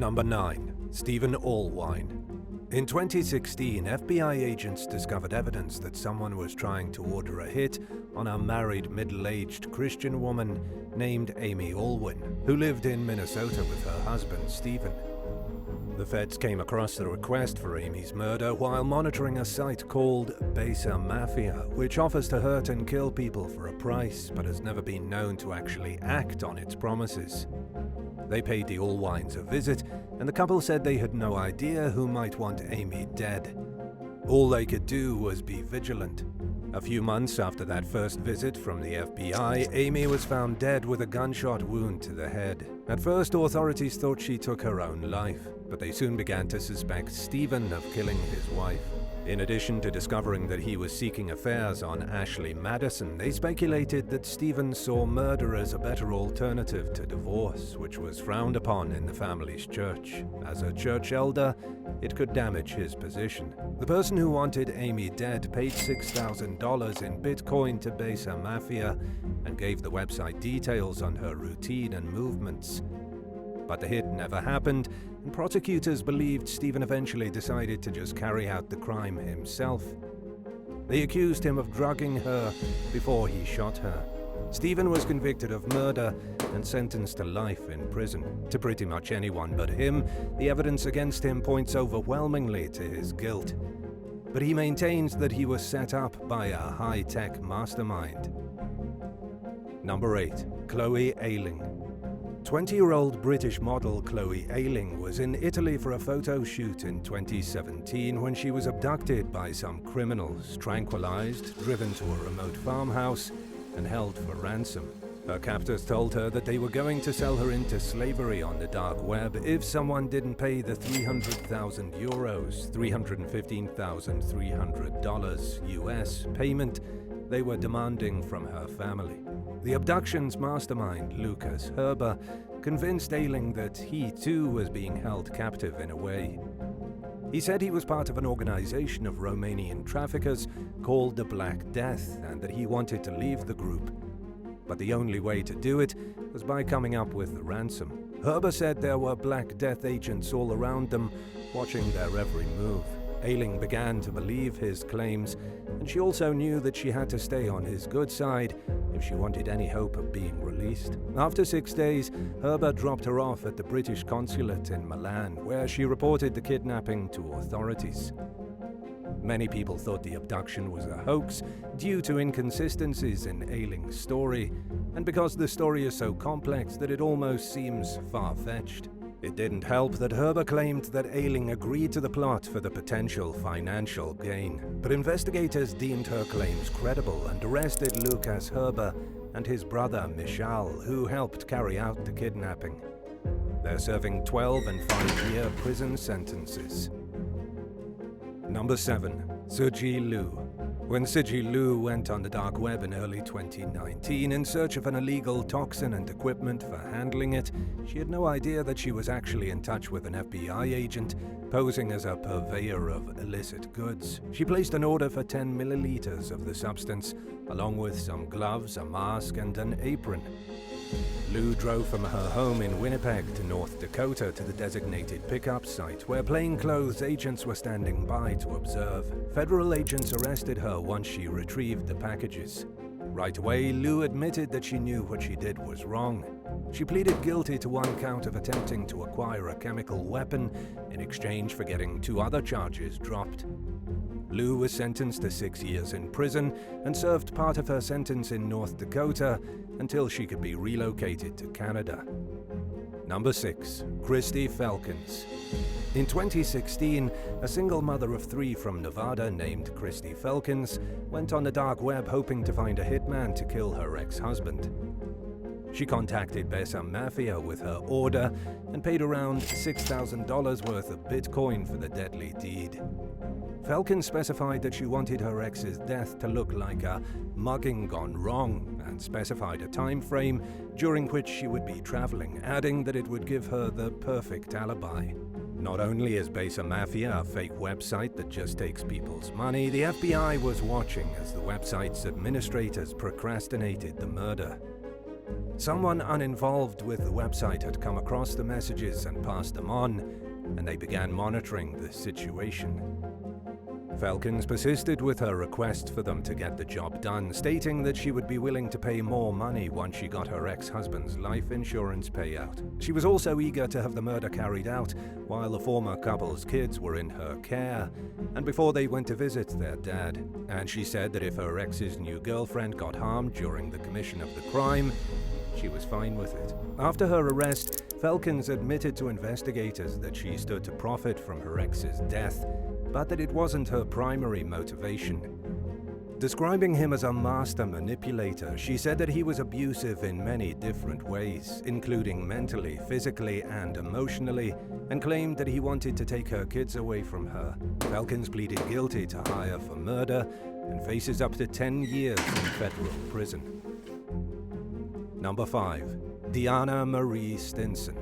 Number 9. Stephen Allwine. In 2016, FBI agents discovered evidence that someone was trying to order a hit on a married middle-aged Christian woman named Amy Allwine, who lived in Minnesota with her husband, Stephen. The feds came across the request for Amy's murder while monitoring a site called Besa Mafia, which offers to hurt and kill people for a price, but has never been known to actually act on its promises. They paid the Allwines a visit, and the couple said they had no idea who might want Amy dead. All they could do was be vigilant. A few months after that first visit from the FBI, Amy was found dead with a gunshot wound to the head. At first, authorities thought she took her own life, but they soon began to suspect Stephen of killing his wife. In addition to discovering that he was seeking affairs on Ashley Madison, they speculated that Stephen saw murder as a better alternative to divorce, which was frowned upon in the family's church. As a church elder, it could damage his position. The person who wanted Amy dead paid $6,000 in Bitcoin to Besa Mafia and gave the website details on her routine and movements. But the hit never happened, and prosecutors believed Stephen eventually decided to just carry out the crime himself. They accused him of drugging her before he shot her. Stephen was convicted of murder and sentenced to life in prison. To pretty much anyone but him, the evidence against him points overwhelmingly to his guilt. But he maintains that he was set up by a high-tech mastermind. Number 8. Chloe Ayling. 20-year-old British model Chloe Ayling was in Italy for a photo shoot in 2017 when she was abducted by some criminals, tranquilized, driven to a remote farmhouse, and held for ransom. Her captors told her that they were going to sell her into slavery on the dark web if someone didn't pay the 300,000 euros, $315,300 US payment they were demanding from her family. The abduction's mastermind, Lucas Herber, convinced Ayling that he too was being held captive in a way. He said he was part of an organization of Romanian traffickers called the Black Death and that he wanted to leave the group. But the only way to do it was by coming up with the ransom. Herber said there were Black Death agents all around them, watching their every move. Ayling began to believe his claims, and she also knew that she had to stay on his good side if she wanted any hope of being released. After 6 days, Herber dropped her off at the British consulate in Milan, where she reported the kidnapping to authorities. Many people thought the abduction was a hoax due to inconsistencies in Ayling's story, and because the story is so complex that it almost seems far-fetched. It didn't help that Herber claimed that Ayling agreed to the plot for the potential financial gain, but investigators deemed her claims credible and arrested Lucas Herber and his brother Michal, who helped carry out the kidnapping. They're serving 12 and 5-year prison sentences. Number 7. Sijie Liu. When Sijie Liu went on the dark web in early 2019 in search of an illegal toxin and equipment for handling it, she had no idea that she was actually in touch with an FBI agent posing as a purveyor of illicit goods. She placed an order for 10 milliliters of the substance, along with some gloves, a mask, and an apron. Liu drove from her home in Winnipeg to North Dakota to the designated pickup site, where plainclothes agents were standing by to observe. Federal agents arrested her once she retrieved the packages. Right away, Liu admitted that she knew what she did was wrong. She pleaded guilty to one count of attempting to acquire a chemical weapon in exchange for getting 2 other charges dropped. Liu was sentenced to 6 years in prison and served part of her sentence in North Dakota until she could be relocated to Canada. Number 6. Kristy Felkins. In 2016, a single mother of 3 from Nevada named Kristy Felkins went on the dark web hoping to find a hitman to kill her ex-husband. She contacted Besa Mafia with her order and paid around $6,000 worth of Bitcoin for the deadly deed. Felkins specified that she wanted her ex's death to look like a mugging gone wrong and specified a time frame during which she would be traveling, adding that it would give her the perfect alibi. Not only is Besa Mafia a fake website that just takes people's money, the FBI was watching as the website's administrators procrastinated the murder. Someone uninvolved with the website had come across the messages and passed them on, and they began monitoring the situation. Felkins persisted with her request for them to get the job done, stating that she would be willing to pay more money once she got her ex-husband's life insurance payout. She was also eager to have the murder carried out while the former couple's kids were in her care, and before they went to visit their dad. And she said that if her ex's new girlfriend got harmed during the commission of the crime, she was fine with it. After her arrest, Felkins admitted to investigators that she stood to profit from her ex's death, but that it wasn't her primary motivation. Describing him as a master manipulator, she said that he was abusive in many different ways, including mentally, physically, and emotionally, and claimed that he wanted to take her kids away from her. Felkins pleaded guilty to hire for murder and faces up to 10 years in federal prison. Number 5. Deanna Marie Stinson.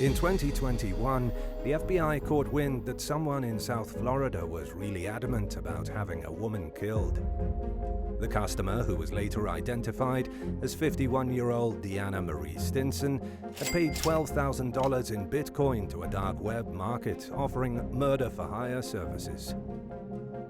In 2021, the FBI caught wind that someone in South Florida was really adamant about having a woman killed. The customer, who was later identified as 51-year-old Deanna Marie Stinson, had paid $12,000 in Bitcoin to a dark web market offering murder-for-hire services.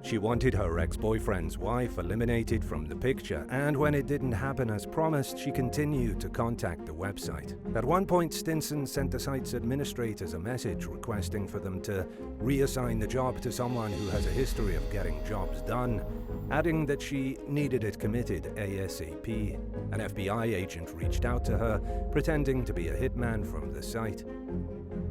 She wanted her ex-boyfriend's wife eliminated from the picture, and when it didn't happen as promised, she continued to contact the website. At one point, Stinson sent the site's administrators a message requesting for them to reassign the job to someone who has a history of getting jobs done, adding that she needed it committed ASAP. An FBI agent reached out to her, pretending to be a hitman from the site.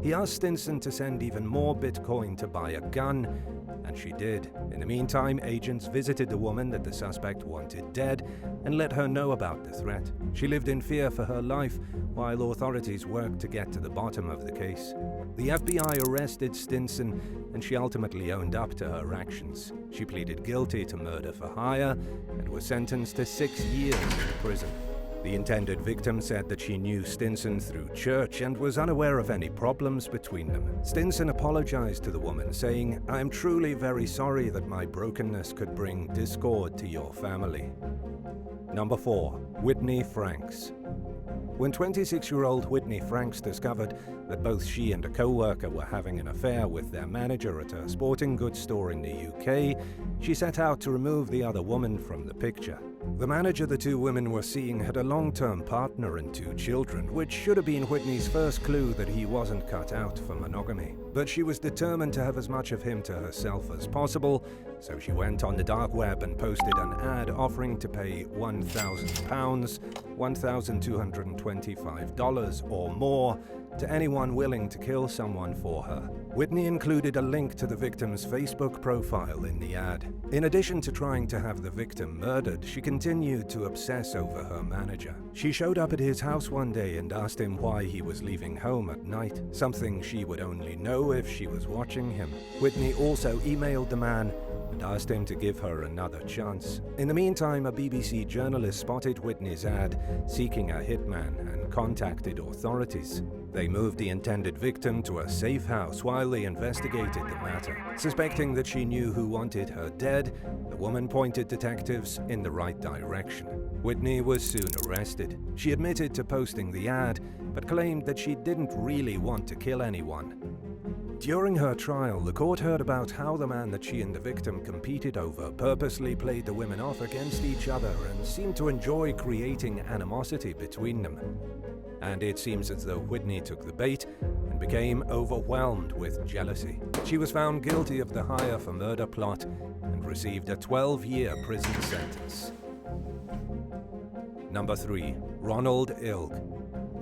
He asked Stinson to send even more Bitcoin to buy a gun, and she did. In the meantime, agents visited the woman that the suspect wanted dead and let her know about the threat. She lived in fear for her life while authorities worked to get to the bottom of the case. The FBI arrested Stinson, and she ultimately owned up to her actions. She pleaded guilty to murder for hire and was sentenced to 6 years in prison. The intended victim said that she knew Stinson through church and was unaware of any problems between them. Stinson apologized to the woman, saying, "I am truly very sorry that my brokenness could bring discord to your family." Number 4. Whitney Franks. When 26-year-old Whitney Franks discovered that both she and a co-worker were having an affair with their manager at a sporting goods store in the UK, she set out to remove the other woman from the picture. The manager the two women were seeing had a long-term partner and 2 children, which should have been Whitney's first clue that he wasn't cut out for monogamy. But she was determined to have as much of him to herself as possible, so she went on the dark web and posted an ad offering to pay £1,000, $1,225 or more, to anyone willing to kill someone for her. Whitney included a link to the victim's Facebook profile in the ad. In addition to trying to have the victim murdered, she continued to obsess over her manager. She showed up at his house one day and asked him why he was leaving home at night, something she would only know if she was watching him. Whitney also emailed the man and asked him to give her another chance. In the meantime, a BBC journalist spotted Whitney's ad seeking a hitman and contacted authorities. They moved the intended victim to a safe house while they investigated the matter. Suspecting that she knew who wanted her dead, the woman pointed detectives in the right direction. Whitney was soon arrested. She admitted to posting the ad, but claimed that she didn't really want to kill anyone. During her trial, the court heard about how the man that she and the victim competed over purposely played the women off against each other and seemed to enjoy creating animosity between them. And it seems as though Whitney took the bait and became overwhelmed with jealousy. She was found guilty of the hire for murder plot and received a 12-year prison sentence. Number 3. Ronald Ilg.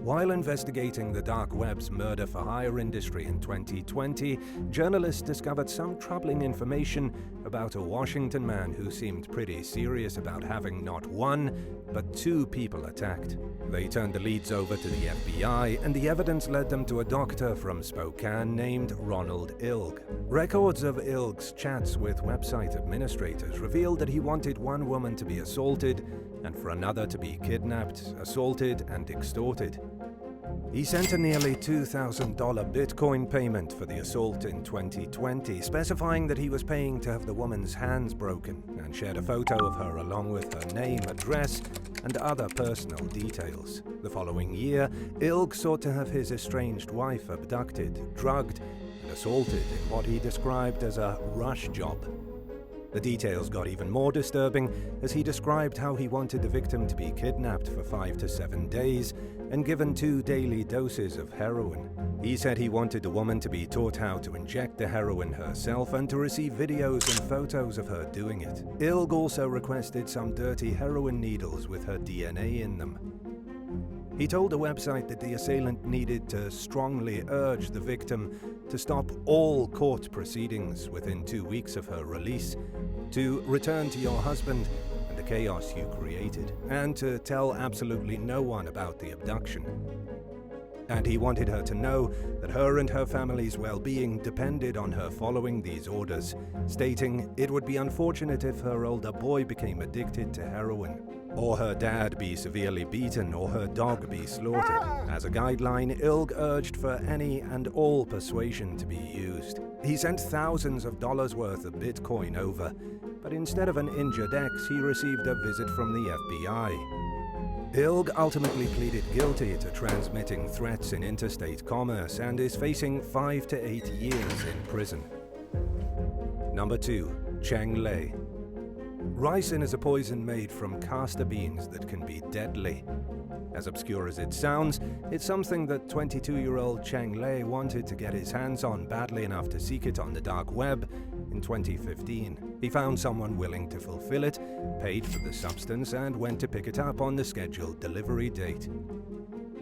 While investigating the dark web's murder-for-hire industry in 2020, journalists discovered some troubling information about a Washington man who seemed pretty serious about having not 1, but 2 people attacked. They turned the leads over to the FBI, and the evidence led them to a doctor from Spokane named Ronald Ilg. Records of Ilg's chats with website administrators revealed that he wanted one woman to be assaulted and for another to be kidnapped, assaulted, and extorted. He sent a nearly $2,000 Bitcoin payment for the assault in 2020, specifying that he was paying to have the woman's hands broken, and shared a photo of her along with her name, address, and other personal details. The following year, Ilg sought to have his estranged wife abducted, drugged, and assaulted in what he described as a rush job. The details got even more disturbing as he described how he wanted the victim to be kidnapped for 5 to 7 days and given 2 daily doses of heroin. He said he wanted the woman to be taught how to inject the heroin herself and to receive videos and photos of her doing it. Ilg also requested some dirty heroin needles with her DNA in them. He told the website that the assailant needed to strongly urge the victim to stop all court proceedings within 2 weeks of her release, to return to your husband and the chaos you created, and to tell absolutely no one about the abduction. And he wanted her to know that her and her family's well-being depended on her following these orders, stating it would be unfortunate if her older boy became addicted to heroin, or her dad be severely beaten, or her dog be slaughtered. As a guideline, Ilg urged for any and all persuasion to be used. He sent thousands of dollars worth of Bitcoin over, but instead of an injured ex, he received a visit from the FBI. Ilg ultimately pleaded guilty to transmitting threats in interstate commerce and is facing 5 to 8 years in prison. Number 2. Cheng. Ricin is a poison made from castor beans that can be deadly. As obscure as it sounds, it's something that 22-year-old Cheng wanted to get his hands on badly enough to seek it on the dark web in 2015. He found someone willing to fulfill it, paid for the substance, and went to pick it up on the scheduled delivery date.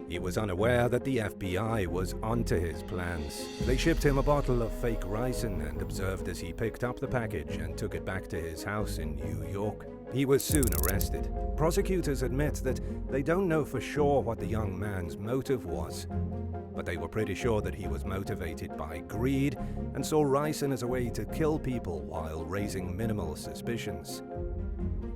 He was unaware that the FBI was onto his plans. They shipped him a bottle of fake ricin and observed as he picked up the package and took it back to his house in New York. He was soon arrested. Prosecutors admit that they don't know for sure what the young man's motive was, but they were pretty sure that he was motivated by greed and saw ricin as a way to kill people while raising minimal suspicions.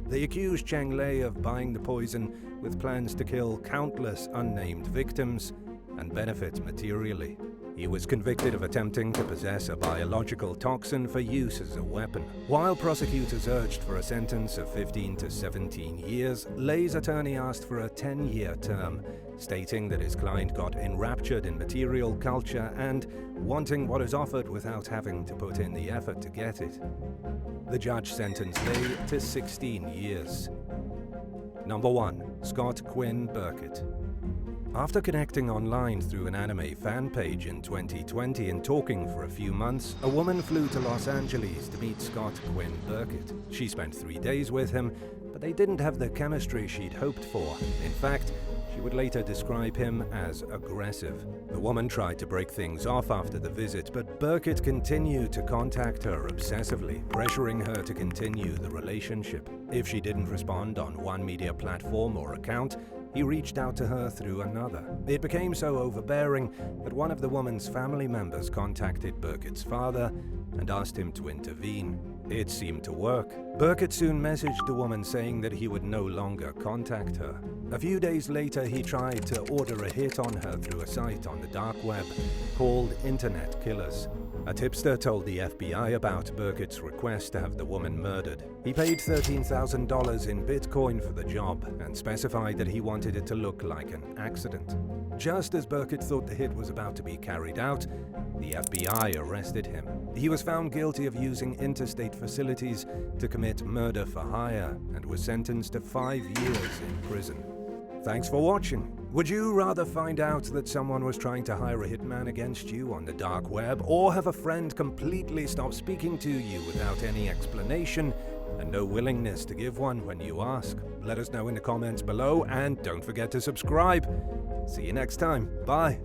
They accused Cheng of buying the poison with plans to kill countless unnamed victims and benefit materially. He was convicted of attempting to possess a biological toxin for use as a weapon. While prosecutors urged for a sentence of 15 to 17 years, Leigh's attorney asked for a 10-year term, stating that his client got enraptured in material culture and wanting what is offered without having to put in the effort to get it. The judge sentenced Leigh to 16 years. Number 1. Scott Quinn Burkett. After connecting online through an anime fan page in 2020 and talking for a few months, a woman flew to Los Angeles to meet Scott Quinn Burkett. She spent 3 days with him, but they didn't have the chemistry she'd hoped for. In fact, she would later describe him as aggressive. The woman tried to break things off after the visit, but Burkett continued to contact her obsessively, pressuring her to continue the relationship. If she didn't respond on one media platform or account, he reached out to her through another. It became so overbearing that one of the woman's family members contacted Burkett's father and asked him to intervene. It seemed to work. Burkett soon messaged the woman saying that he would no longer contact her. A few days later, he tried to order a hit on her through a site on the dark web called Internet Killers. A tipster told the FBI about Burkett's request to have the woman murdered. He paid $13,000 in Bitcoin for the job and specified that he wanted it to look like an accident. Just as Burkett thought the hit was about to be carried out, the FBI arrested him. He was found guilty of using interstate facilities to commit murder for hire and was sentenced to 5 years in prison. Thanks for watching. Would you rather find out that someone was trying to hire a hitman against you on the dark web, or have a friend completely stop speaking to you without any explanation and no willingness to give one when you ask? Let us know in the comments below, and don't forget to subscribe. See you next time. Bye.